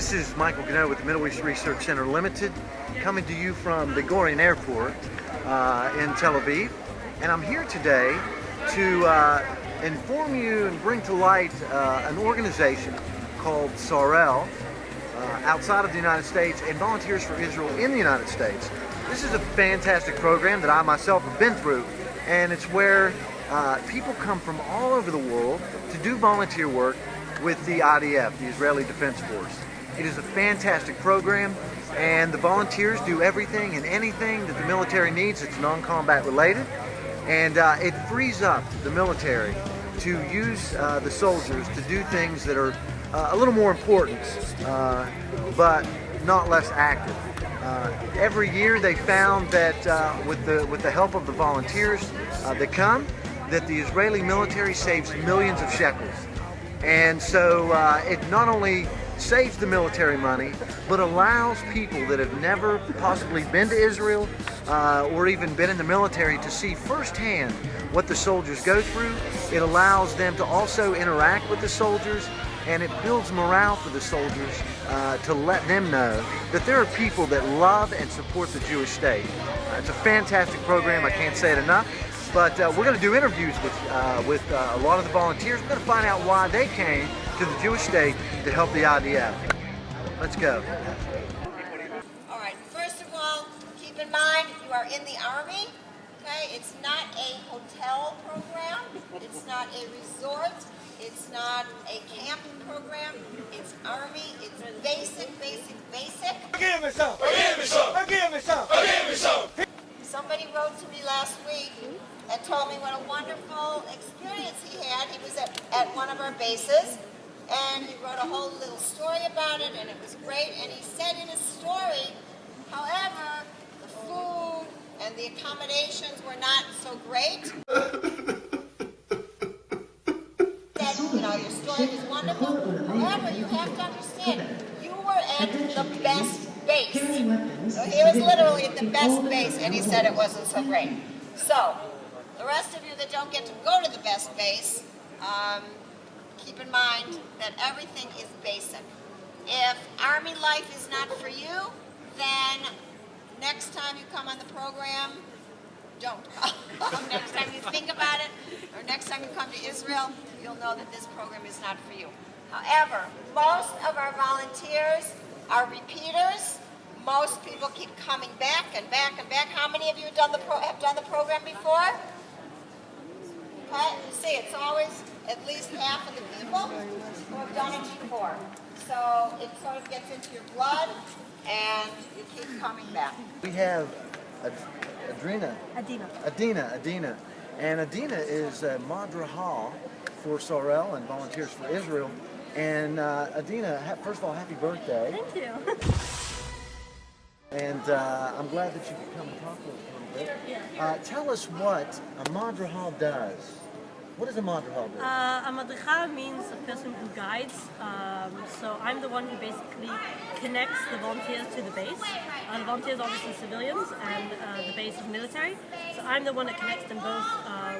This is Michael Gannett with the Middle East Research Center Limited, coming to you from Ben Gurion Airport in Tel Aviv. And I'm here today to inform you and bring to light an organization called Tzarel outside of the United States and Volunteers for Israel in the United States. This is a fantastic program that I myself have been through, and it's where people come from all over the world to do volunteer work with the IDF, the Israeli Defense Force. It is a fantastic program, and the volunteers do everything and anything that the military needs that's non-combat related, and it frees up the military to use the soldiers to do things that are a little more important, but not less active. Every year they found that with the help of the volunteers that come, that the Israeli military saves millions of shekels. And so it not only saves the military money, but allows people that have never possibly been to Israel or even been in the military to see firsthand what the soldiers go through. It allows them to also interact with the soldiers, and it builds morale for the soldiers to let them know that there are people that love and support the Jewish state. It's a fantastic program, I can't say it enough. But we're going to do interviews with a lot of the volunteers. We're going to find out why they came to the Jewish state to help the IDF. Let's go. All right, first of all, keep in mind you are in the Army, okay? It's not a hotel program. It's not a resort. It's not a camp program. It's Army. It's basic. Forgive me some. Forgive me some. Forgive me some. Forgive me some. Somebody wrote to me last week and told me what a wonderful experience he had. He was at one of our bases, and he wrote a whole little story about it, and it was great. And he said in his story, however, the food and the accommodations were not so great. That, your story was wonderful. However, you have to understand, you were at the best base. So he was literally at the best base, and he said it wasn't so great. So, the rest of you that don't get to go to the best base, keep in mind that everything is basic. If Army life is not for you, then next time you come on the program, don't come. Next time you think about it, or next time you come to Israel, you'll know that this program is not for you. However, most of our volunteers are repeaters. Most people keep coming back and back and back. How many of you have done the program before? Okay, you see, it's always at least half of the people who have done it before. So it sort of gets into your blood, and you keep coming back. We have Adina. And Adina is a madraha for Tzarel and Volunteers for Israel. And Adina, first of all, happy birthday. Thank you. And I'm glad that you could come and talk to us a little bit. Tell us what a madraha does. What does a madraha do? A madricha means a person who guides. So I'm the one who basically connects the volunteers to the base. The volunteers are obviously civilians, and the base is military. So I'm the one that connects them both,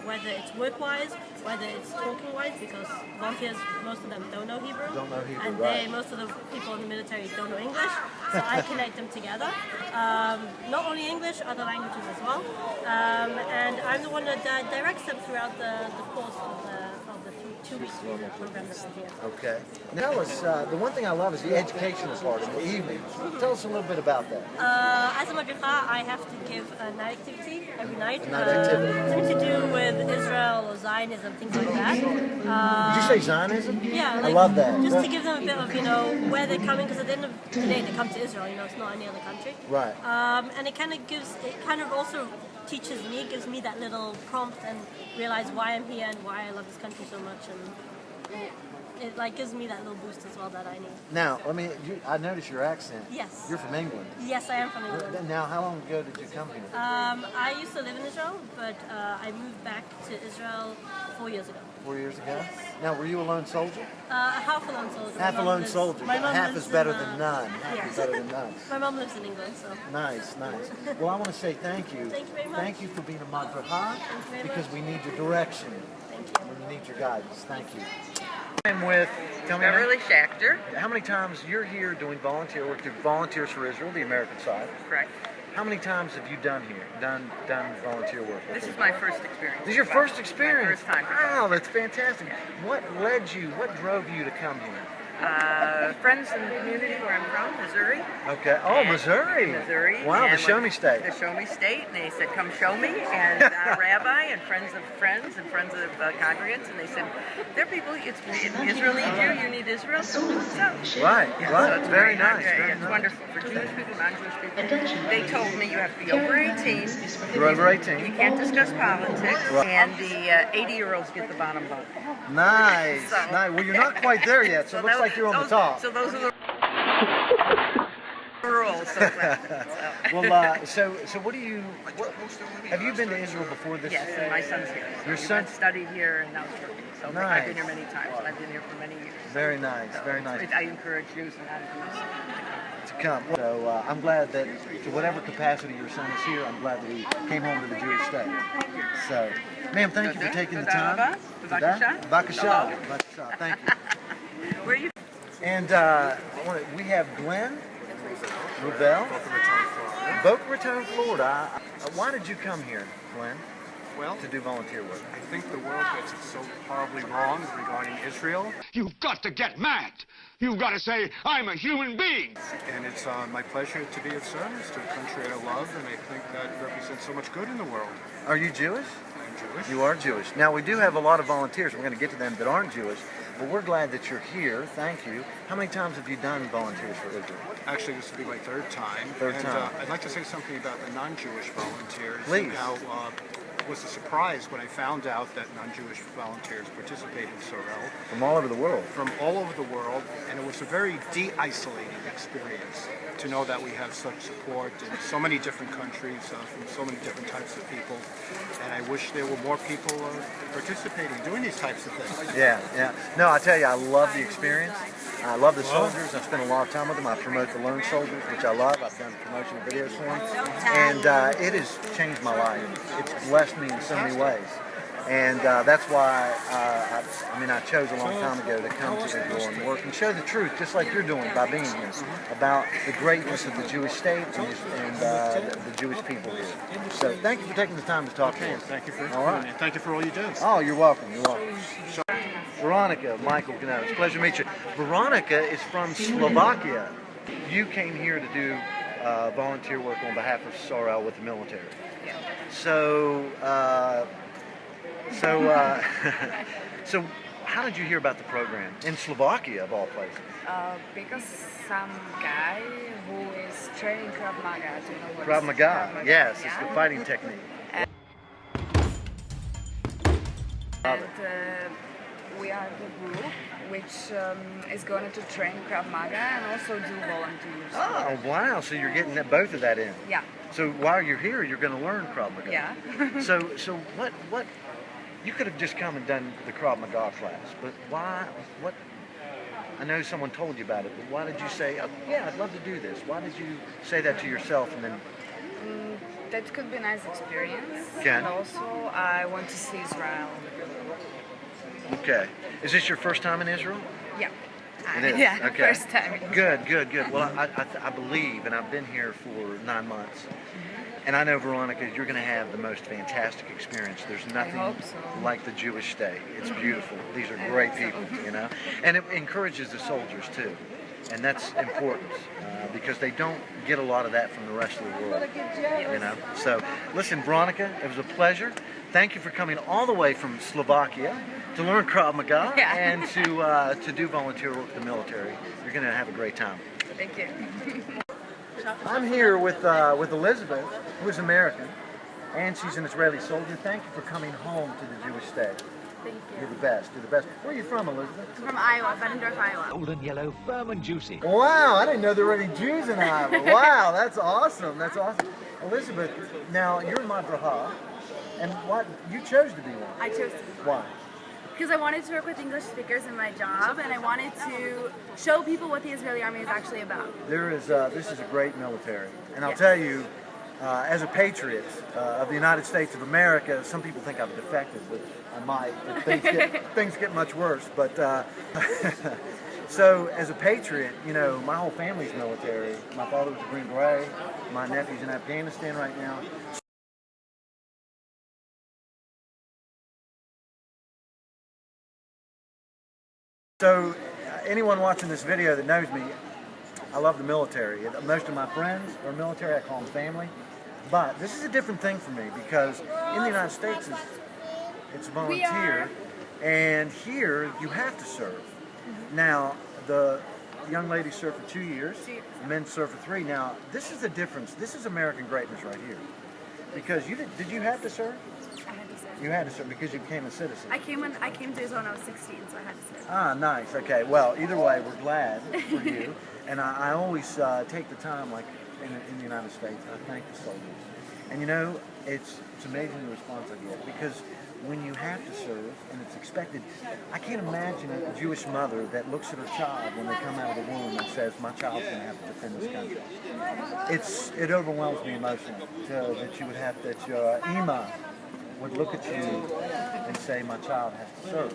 whether it's work-wise, whether it's talking-wise, because volunteers, most of them don't know Hebrew. And most of the people in the military don't know English. So I connect them together. Not only English, other languages as well. And I'm the one that directs them throughout the course of the 2 weeks program that we're here. Okay. Now tell us, the one thing I love is the educational part in the evenings. Tell us a little bit about that. As a madricha, I have to give a night activity every night. Night activity. Something to do with Israel or Zionism, things like that. Did you say Zionism? Yeah. I love that. Just to give them a bit of, where they're coming, because at the end of the day, they come to Israel, it's not any other country. Right. And it kind of also teaches me, gives me that little prompt and realize why I'm here and why I love this country so much, and it gives me that little boost as well that I need. Now, I notice your accent. Yes. You're from England. Yes, I am from England. Now, how long ago did you come here? I used to live in Israel, but I moved back to Israel 4 years ago. 4 years ago? Now, were you a lone soldier? Half a lone soldier. Half a lone soldier. Half is better than none. Yes. Better than none. My mom lives in England, so. Nice. Well, I want to say thank you. Thank you very much. Thank you for being a madraha, Thank you very because much. we need your direction. Thank you. We need your guidance. Thank you. I'm with, tell me Beverly Schachter. how many times you're here doing volunteer work through Volunteers for Israel, the American side. Correct. How many times have you done volunteer work? This is my first experience. This is your first experience? My first time. Wow, that's fantastic. What drove you to come here? Friends in the community where I'm from, Missouri. Okay. Oh, Missouri. Missouri. Wow, the And Show Me State. The Show Me State, and they said, "Come show me." And Rabbi and friends of friends and friends of congregants, and they said, "They're people. Israel needs you. You need Israel." So, Right. yeah, Right. so it's Very nice. Yeah, Very it's nice. wonderful for Jewish people, non-Jewish people. They told me you have to be over 18. You're over You 18. can't discuss politics, Right. and the 80-year-olds get the bottom vote. Nice. So- Nice. Well, you're not quite there yet, so it looks like you're on the top. So those are the rules. Well, so what do you? Have you been to Israel before this? Yes, and my son's here. So Your he son- went, studied here, and now he's working. So I've Nice. been here many times, and I've been here for many years. Very nice. Very nice. I encourage Jews and non-Jews To come. So I'm glad that, to whatever capacity your son is here, I'm glad that he came home to the Jewish state. So, ma'am, thank you for taking the time. Bavakasha. Bavakasha. Bavakasha. Thank you. Where are you? And we have Glenn Rubel, Boca Raton, Florida. Why did you come here, Glenn, Well, to do volunteer work? I think the world gets it so horribly wrong regarding Israel, You've got to get mad. You've got to say, I'm a human being. and it's my pleasure to be of service to a country I love, and I think that represents so much good in the world. Are you Jewish? I'm Jewish. You are Jewish. Now, we do have a lot of volunteers. We're going to get to them that aren't Jewish, but we're glad that you're here. Thank you. How many times have you done volunteers for Israel? Actually, this will be my third time. Third and, time. I'd like to say something about the non-Jewish volunteers. Please. And how it was a surprise when I found out that non-Jewish volunteers participate in Sorel From all over the world. from all over the world, and it was a very de-isolating experience to know that we have such support in so many different countries from so many different types of people, and I wish there were more people participating, doing these types of things. Yeah, yeah. No, I tell you, I love the experience. I love the soldiers. I spend a lot of time with them. I promote the Lone Soldiers, which I love. I've done promotional videos for them. And it has changed my life. It's blessed me in so many ways. And that's why, I chose a long time ago to come to Israel and work and show the truth, just like you're doing by being here, about the greatness of the Jewish state and the Jewish people here. So thank you for taking the time to talk to us. Thank you for All right. and thank you for all you do. Oh, you're welcome. You're welcome. Veronica, Michael, it's a pleasure to meet you. Veronica is from Slovakia. You came here to do volunteer work on behalf of Sorel with the military. Yeah. So, so how did you hear about the program in Slovakia, of all places? Because some guy who is training Krav Maga. Do you know what Krav is Maga. Yes, it's Yeah. the fighting technique. And we are the group which is going to train Krav Maga and also do volunteers. Oh, wow! So you're getting both of that in. Yeah, So while you're here, you're going to learn Krav Maga. yeah. So what? You could have just come and done the Krav Maga class, but why? What? I know someone told you about it, but why did you say, oh, "Yeah, I'd love to do this"? Why did you say that to yourself and then? That could be a nice experience. Okay. And also, I want to see Israel. Okay, is this your first time in Israel? Yeah. It is. Yeah, Okay. first time. Good. Well, I believe, and I've been here for 9 months, and I know, Veronica, you're going to have the most fantastic experience. There's nothing hope so. like the Jewish state. It's beautiful. These are great people, and it encourages the soldiers too, and that's important because they don't get a lot of that from the rest of the world. So, listen, Veronica, it was a pleasure. Thank you for coming all the way from Slovakia to learn Krav Maga Yeah. and to do volunteer work with the military. You're going to have a great time. Thank you. I'm here with Elizabeth, who's American, and she's an Israeli soldier. Thank you for coming home to the Jewish state. Thank You're you. the best. You're the best. Where are you from, Elizabeth? I'm from Iowa, Bettendorf, Iowa. Golden yellow, firm and juicy. Wow, I didn't know there were any Jews in Iowa. Wow, that's awesome. That's awesome. Elizabeth, now you're in Madraha, and what you chose to be one. I chose to Why? because I wanted to work with English speakers in my job, and I wanted to show people what the Israeli army is actually about. This is a great military, and I'll Yes. tell you, as a patriot of the United States of America, some people think I've defected, but I might, if things get much worse. But so, as a patriot, you know, my whole family's military. My father was a Green Beret. My nephew's in Afghanistan right now. So, anyone watching this video that knows me, I love the military. Most of my friends are military. I call them family. But this is a different thing for me because in the United States, it's volunteer, and here you have to serve. Now, the young ladies serve for 2 years, men serve for 3. Now, this is the difference. This is American greatness right here. Because did you have to serve? I had to serve. You had to serve because you became a citizen. I came to Israel when I was 16, so I had to serve. Ah, nice. Okay. Well, either way, we're glad for you. And I always take the time, like in the United States, I thank the soldiers. And you know, it's amazing the response I get because when you have to serve and it's expected, I can't imagine a Jewish mother that looks at her child when they come out of the womb and says, my child's going to have to defend this country. It overwhelms me emotionally that you would have, that your imam would look at you and say, my child has to serve.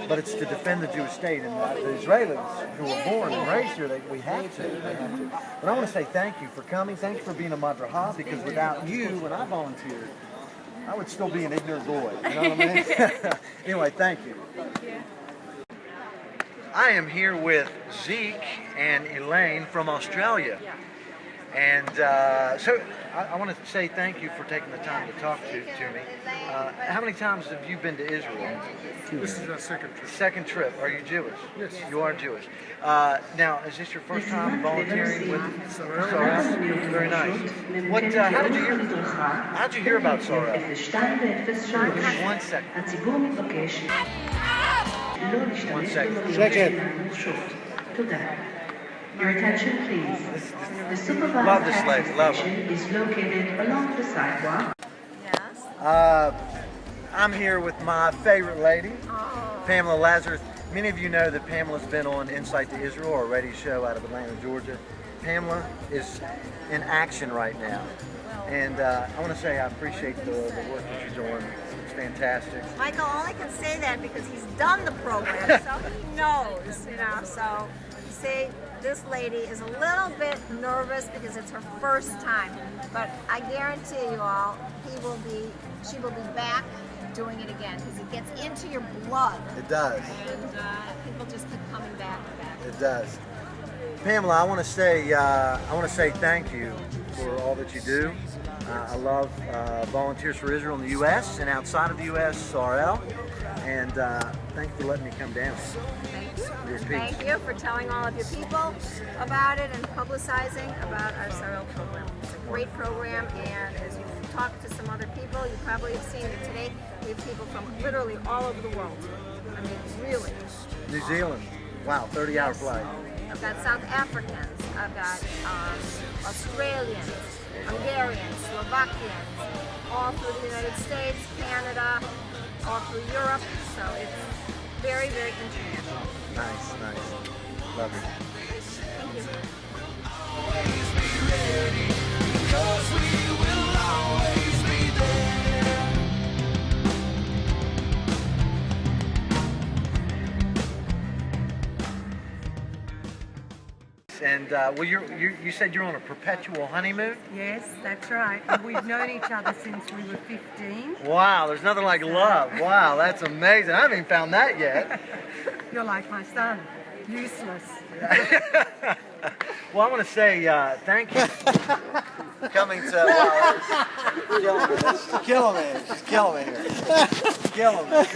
But it's to defend the Jewish state, and the Israelis who were born and raised here, we have to. They have to. But I want to say thank you for coming. Thank you for being a madraha, because without you, when I volunteered, I would still be an ignorant boy. You know what I mean? Anyway, thank you. I am here with Zeke and Elaine from Australia. And so I want to say thank you for taking the time to talk to me. How many times have you been to Israel? This is our second trip. Second trip. Are you Jewish? Yes. You are Jewish. Now, is this your first time volunteering with Sorel? Very nice. How did you hear about Sorel? 1 second. 1 second. Second. Your attention, please. The supervised Love this lady. Love her. is located along the sidewalk. I'm here with my favorite lady, Pamela Lazarus. Many of you know that Pamela's been on Insight to Israel, our radio show out of Atlanta, Georgia. Pamela is in action right now. And I want to say I appreciate the work that you're doing. It's fantastic. Michael only can say that because he's done the program, so he knows, you know. So, see, this lady is a little bit nervous because it's her first time, but I guarantee you all, she will be back doing it again because it gets into your blood. It does. And people just keep coming back and back. It does. Pamela, I want to say thank you for all that you do. I love Volunteers for Israel in the U.S. and outside of the U.S., Sorel. And thank you for letting me come down. Thank you. Thank you for telling all of your people about it and publicizing about our Sorel program. It's a great program, and as you talk to some other people, you probably have seen that today we have people from literally all over the world. I mean, really. New Zealand. Wow, 30-hour flight. I've got South Africans. I've got Australians, Hungarians, Slovakians, all through the United States, Canada, all through Europe. So it's very, very international. Nice, nice. Love it. Thank you. Always be ready, because we will always be there. And well, you said you're on a perpetual honeymoon? Yes, that's right. And we've known each other since we were 15. Wow, there's nothing like love. Wow, that's amazing. I haven't even found that yet. You're like my son, useless. Well, I want to say thank you for coming to... Wow, she's killing me. She's killing me here. She's killing me.